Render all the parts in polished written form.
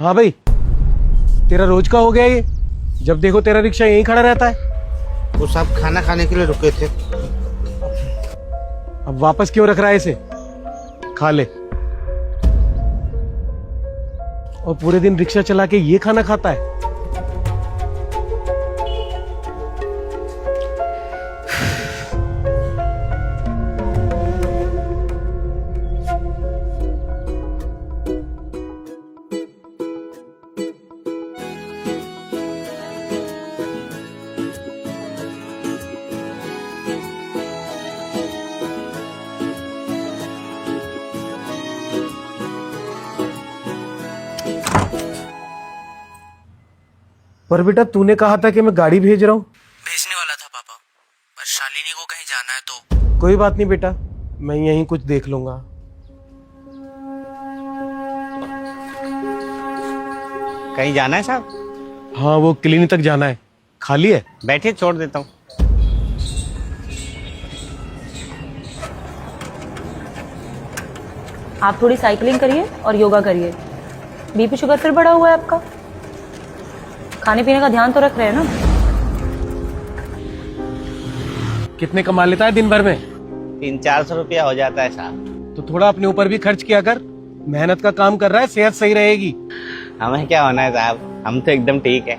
हाँ भाई, तेरा रोज का हो गया ये। जब देखो तेरा रिक्शा यहीं खड़ा रहता है। वो साहब खाना खाने के लिए रुके थे। अब वापस क्यों रख रहा है इसे? खा ले। और पूरे दिन रिक्शा चला के ये खाना खाता है। पर बेटा तूने कहा था कि मैं गाड़ी भेज रहा हूँ। भेजने वाला था पापा, पर शालिनी को कहीं जाना है तो। कोई बात नहीं बेटा, मैं यहीं कुछ देख लूंगा। कहीं जाना है साहब? हाँ, वो क्लिनिक तक जाना है। खाली है? बैठिए, छोड़ देता हूँ। आप थोड़ी साइकिलिंग करिए और योगा करिए। बीपी शुगर फिर बढ़ा हुआ है आपका। खाने पीने का ध्यान तो रख रहे हैं ना? कितने कमा लेता है दिन भर में? 300-400 रुपया हो जाता है साहब। तो थोड़ा अपने ऊपर भी खर्च किया कर। मेहनत का काम कर रहा है, सेहत सही रहेगी। हमें क्या होना है साहब, हम तो एकदम ठीक है।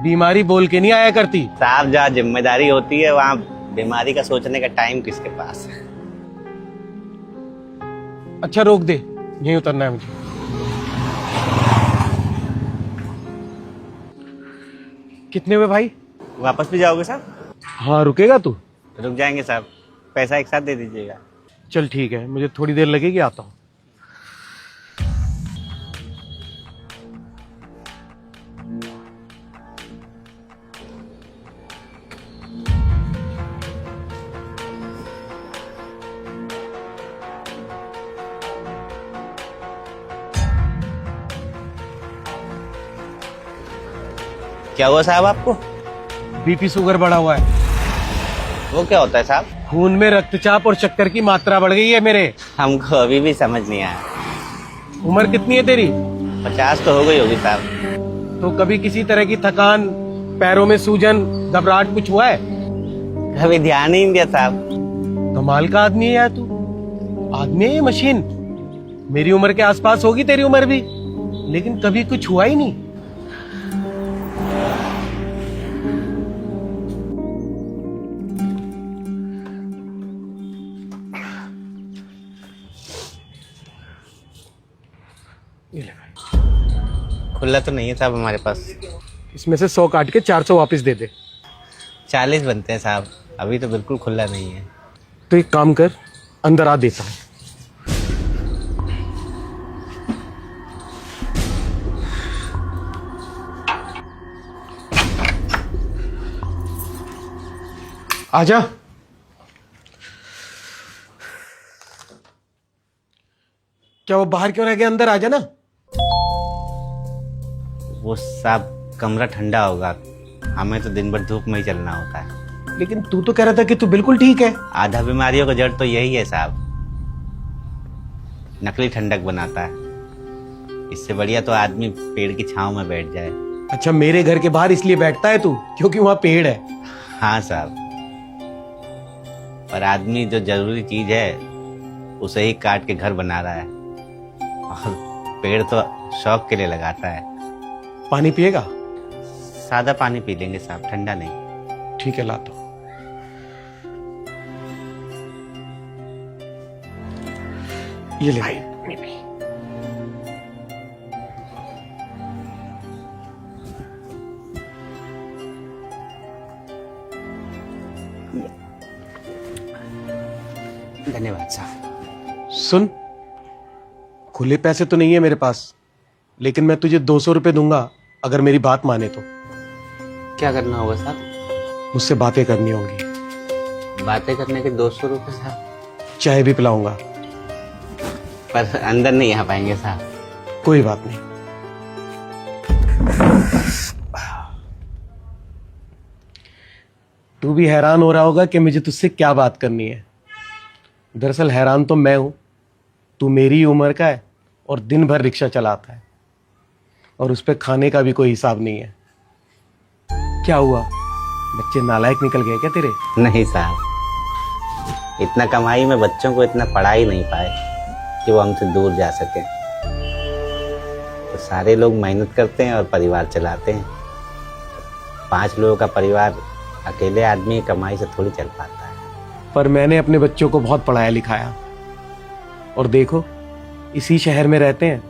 बीमारी बोल के नहीं आया करती साहब। जहाँ जिम्मेदारी होती है वहाँ बीमारी का सोचने का टाइम किसके पास है। अच्छा रोक दे, यहीं उतरना है मुझे। कितने हुए भाई? वापस भी जाओगे साहब? हाँ, रुकेगा तू? रुक जाएंगे साहब, पैसा एक साथ दे दीजिएगा। चल ठीक है, मुझे थोड़ी देर लगेगी, आता हूँ। क्या हुआ साहब आपको? बीपी शुगर बढ़ा हुआ है। वो क्या होता है साहब? खून में रक्तचाप और शक्कर की मात्रा बढ़ गई है मेरे। हमको अभी भी समझ नहीं आया। उम्र कितनी है तेरी? 50 तो हो गई होगी साहब। तो कभी किसी तरह की थकान, पैरों में सूजन, घबराहट कुछ हुआ है? कभी ध्यान ही नहीं दिया साहब। कमाल का आदमी है यार तू। आदमी है ये मशीन। मेरी उम्र के आसपास होगी तेरी उम्र भी, लेकिन कभी कुछ हुआ ही नहीं। ये ले भाई। खुला तो नहीं है साहब हमारे पास। इसमें से 100 काट के 400 वापस दे दे। 40 बनते हैं साहब, अभी तो बिल्कुल खुला नहीं है। तो एक काम कर, अंदर आ, देता हूं। आजा। क्या वो बाहर क्यों रह गया? अंदर आजा ना। वो साहब कमरा ठंडा होगा, हमें तो दिन भर धूप में ही चलना होता है। लेकिन तू तो कह रहा था कि तू बिल्कुल ठीक है। आधा बीमारियों का जड़ तो यही है साहब, नकली ठंडक बनाता है। इससे बढ़िया तो आदमी पेड़ की छांव में बैठ जाए। अच्छा, मेरे घर के बाहर इसलिए बैठता है तू क्योंकि वहां पेड़ है? हाँ साहब, पर आदमी जो जरूरी चीज है उसे ही काट के घर बना रहा है, और पेड़ तो शौक के लिए लगाता है। पानी पिएगा? सादा पानी पी लेंगे साहब, ठंडा नहीं। ठीक है, लाता हूं। ये ले भाई। धन्यवाद साहब। सुन, खुले पैसे तो नहीं है मेरे पास, लेकिन मैं तुझे 200 रुपए दूंगा अगर मेरी बात माने तो। क्या करना होगा साहब? मुझसे बातें करनी होंगी। बातें करने के 200 रुपये साहब? चाय भी पिलाऊंगा। पर अंदर नहीं आ पाएंगे साहब। कोई बात नहीं। तू भी हैरान हो रहा होगा कि मुझे तुझसे क्या बात करनी है। दरअसल हैरान तो मैं हूं। तू मेरी उम्र का है और दिन भर रिक्शा चलाता है। और उस पे खाने का भी कोई हिसाब नहीं है। क्या हुआ, बच्चे नालायक निकल गए क्या तेरे? नहीं साहब, इतना कमाई में बच्चों को इतना पढ़ा ही नहीं पाए कि वो हमसे दूर जा सके। तो सारे लोग मेहनत करते हैं और परिवार चलाते हैं। 5 लोगों का परिवार अकेले आदमी की कमाई से थोड़ी चल पाता है। पर मैंने अपने बच्चों को बहुत पढ़ाया लिखाया, और देखो इसी शहर में रहते हैं,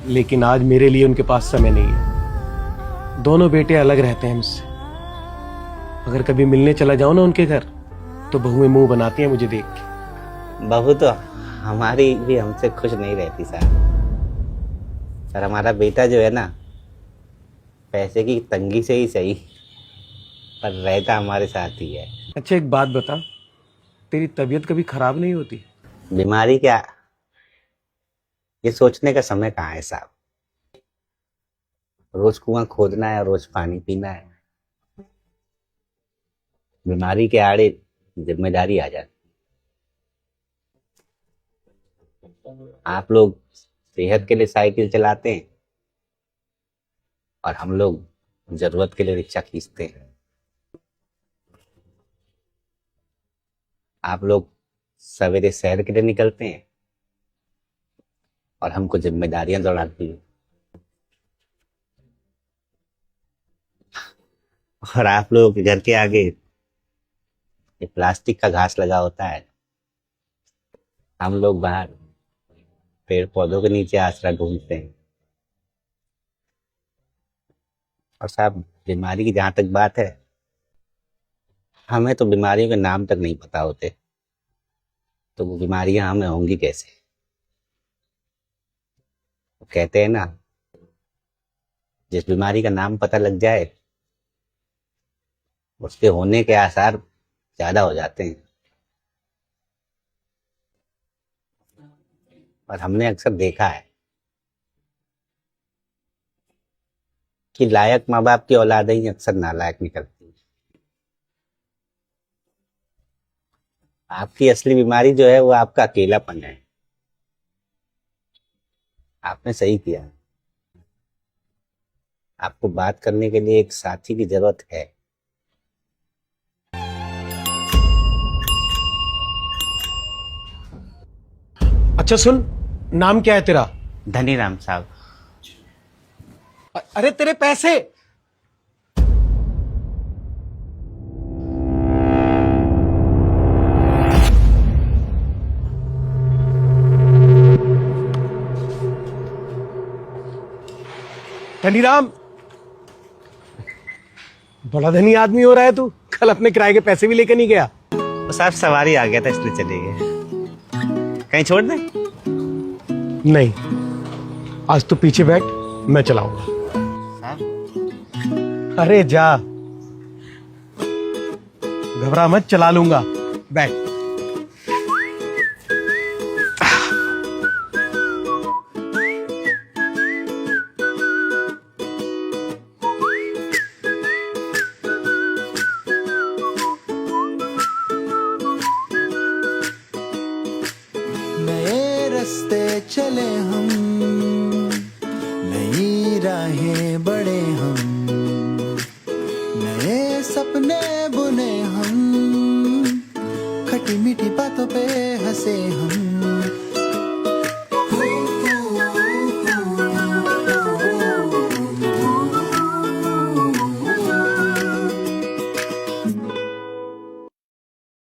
लेकिन आज मेरे लिए उनके पास समय नहीं है। दोनों बेटे अलग रहते हैं मुझसे। अगर कभी मिलने चला जाऊं ना उनके घर, तो बहुएं मुंह बनाती हैं मुझे देख के। बहू तो हमारी भी हमसे खुश नहीं रहती साहब, पर हमारा बेटा जो है ना, पैसे की तंगी से ही सही, पर रहता हमारे साथ ही है। अच्छा एक बात बता, तेरी तबीयत कभी खराब नहीं होती? बीमारी क्या, ये सोचने का समय कहाँ है साहब। रोज कुआं खोदना है और रोज पानी पीना है। बीमारी के आड़े जिम्मेदारी आ जाती। आप लोग सेहत के लिए साइकिल चलाते हैं और हम लोग जरूरत के लिए रिक्शा खींचते हैं। आप लोग सवेरे सैर के लिए निकलते हैं और हमको जिम्मेदारियां दौड़ाती है। और आप लोगों के घर के आगे ये प्लास्टिक का घास लगा होता है, हम लोग बाहर पेड़ पौधों के नीचे आसरा ढूंढते हैं। और साहब, बीमारी की जहां तक बात है, हमें तो बीमारियों के नाम तक नहीं पता होते, तो वो बीमारियां हमें होंगी कैसे? कहते हैं ना, जिस बीमारी का नाम पता लग जाए उसके होने के आसार ज्यादा हो जाते हैं। और हमने अक्सर देखा है कि लायक माँ बाप की औलादें ही अक्सर नालायक निकलती है। आपकी असली बीमारी जो है वो आपका अकेलापन है। आपने सही किया, आपको बात करने के लिए एक साथी की जरूरत है। अच्छा सुन, नाम क्या है तेरा? धनीराम साहब। अरे तेरे पैसे! धनीराम, बड़ा धनी आदमी हो रहा है तू। कल अपने किराए के पैसे भी लेकर नहीं गया। तो साहब सवारी आ गया था इसलिए चले गए। कहीं छोड़ दें? नहीं, आज तू पीछे बैठ, मैं चलाऊंगा। साहब अरे जा, घबरा मत, चला लूंगा, बैठ। नए रास्ते चले हम, नई राहें